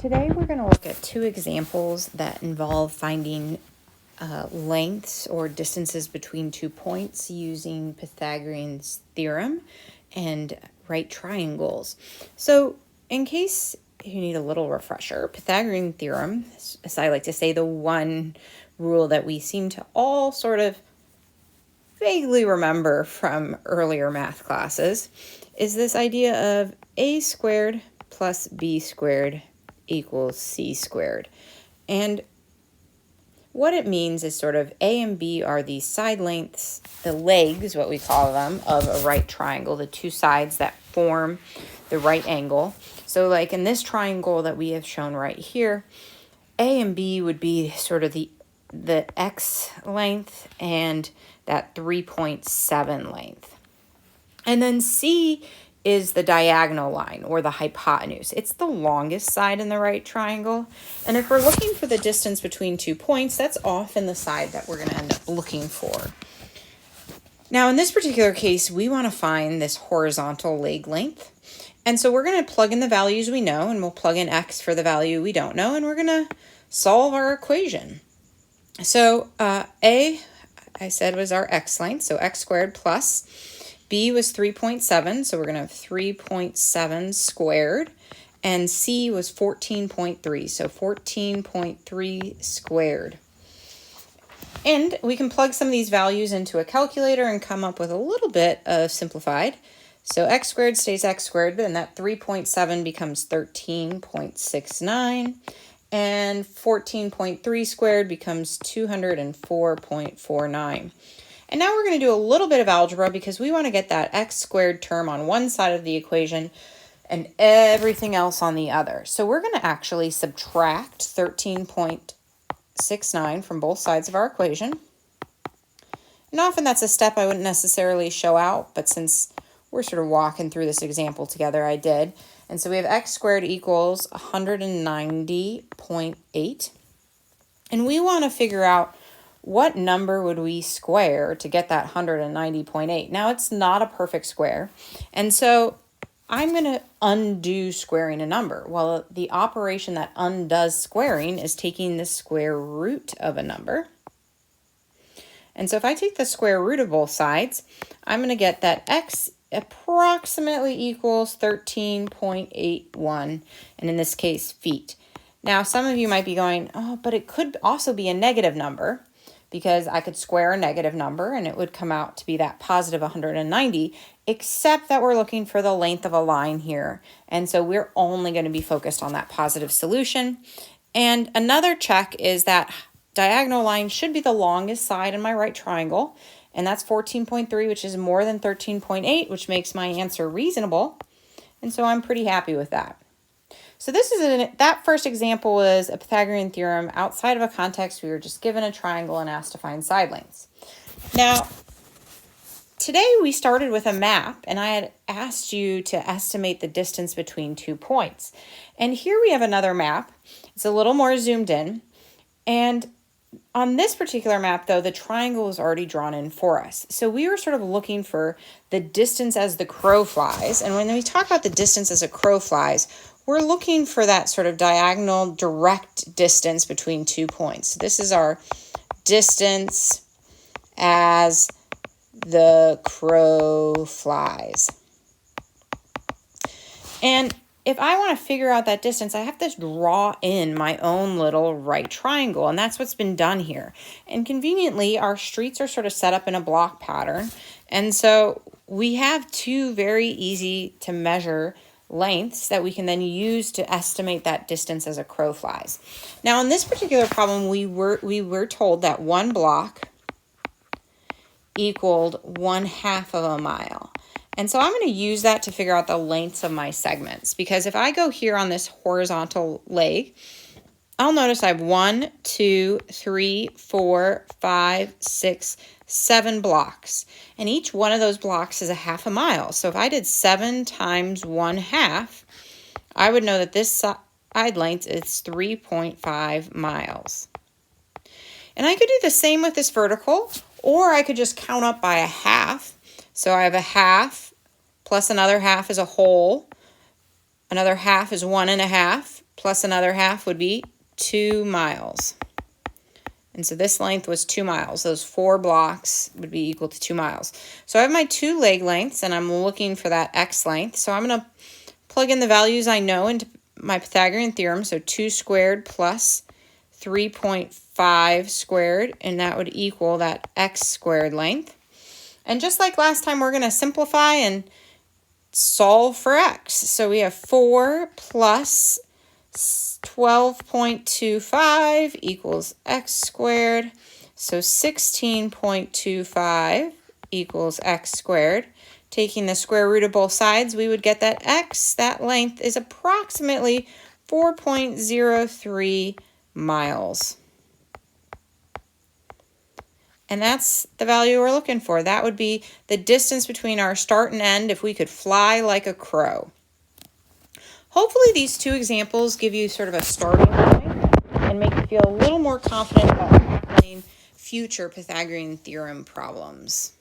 Today we're going to look at two examples that involve finding lengths or distances between 2 points using Pythagorean's theorem and right triangles. So in case you need a little refresher, Pythagorean theorem, as I like to say, the one rule that we seem to all sort of vaguely remember from earlier math classes, is this idea of a squared plus b squared equals c squared. And what it means is sort of a and b are the side lengths, the legs, what we call them, of a right triangle, the two sides that form the right angle. So like in this triangle that we have shown right here, a and b would be sort of the x length and that 3.7 length. And then c is the diagonal line or the hypotenuse. It's the longest side in the right triangle. And if we're looking for the distance between 2 points, that's often the side that we're going to end up looking for. Now, in this particular case, we want to find this horizontal leg length. And so we're going to plug in the values we know, and we'll plug in x for the value we don't know, and we're going to solve our equation. So a, I said, was our x length, so x squared plus b was 3.7, so we're going to have 3.7 squared, and c was 14.3, so 14.3 squared. And we can plug some of these values into a calculator and come up with a little bit of simplified. So x squared stays x squared, and that 3.7 becomes 13.69, and 14.3 squared becomes 204.49. And now we're going to do a little bit of algebra because we want to get that x squared term on one side of the equation and everything else on the other. So we're going to actually subtract 13.69 from both sides of our equation. And often that's a step I wouldn't necessarily show out, but since we're sort of walking through this example together, I did. And so we have x squared equals 190.8. And we want to figure out what number would we square to get that 190.8? Now, it's not a perfect square, and so I'm going to undo squaring a number. Well, the operation that undoes squaring is taking the square root of a number. And so if I take the square root of both sides, I'm going to get that x approximately equals 13.81, and in this case, feet. Now, some of you might be going, oh, but it could also be a negative number, because I could square a negative number and it would come out to be that positive 190, except that we're looking for the length of a line here. And so we're only going to be focused on that positive solution. And another check is that diagonal line should be the longest side in my right triangle, and that's 14.3, which is more than 13.8, which makes my answer reasonable. And so I'm pretty happy with that. So this is that first example was a Pythagorean theorem outside of a context. We were just given a triangle and asked to find side lengths. Now, today we started with a map, and I had asked you to estimate the distance between 2 points. And here we have another map. It's a little more zoomed in. And on this particular map, though, the triangle is already drawn in for us. So we were sort of looking for the distance as the crow flies. And when we talk about the distance as a crow flies, we're looking for that sort of diagonal direct distance between 2 points. So this is our distance as the crow flies. And if I want to figure out that distance, I have to draw in my own little right triangle, and that's what's been done here. And conveniently, our streets are sort of set up in a block pattern, and so we have two very easy to measure lengths that we can then use to estimate that distance as a crow flies. Now, in this particular problem, we were told that one block equaled 1/2 of a mile. And so I'm going to use that to figure out the lengths of my segments, because if I go here on this horizontal leg, I'll notice I have 1, 2, 3, 4, 5, 6, 7 blocks. And each one of those blocks is 1/2 a mile. So if I did 7 times 1/2, I would know that this side length is 3.5 miles. And I could do the same with this vertical, or I could just count up by 1/2. So I have 1/2 plus another 1/2 is a whole. Another 1/2 is 1 1/2 plus another half would be 2 miles. And so this length was 2 miles. Those 4 blocks would be equal to 2 miles. So I have my 2 leg lengths, and I'm looking for that x length. So I'm going to plug in the values I know into my Pythagorean theorem. So 2 squared plus 3.5 squared, and that would equal that x squared length. And just like last time, we're going to simplify and solve for x. So we have 4 plus 12.25 equals x squared. So 16.25 equals x squared. Taking the square root of both sides, we would get that x, that length, is approximately 4.03 miles. And that's the value we're looking for. That would be the distance between our start and end if we could fly like a crow. Hopefully these 2 examples give you sort of a starting point and make you feel a little more confident about tackling future Pythagorean theorem problems.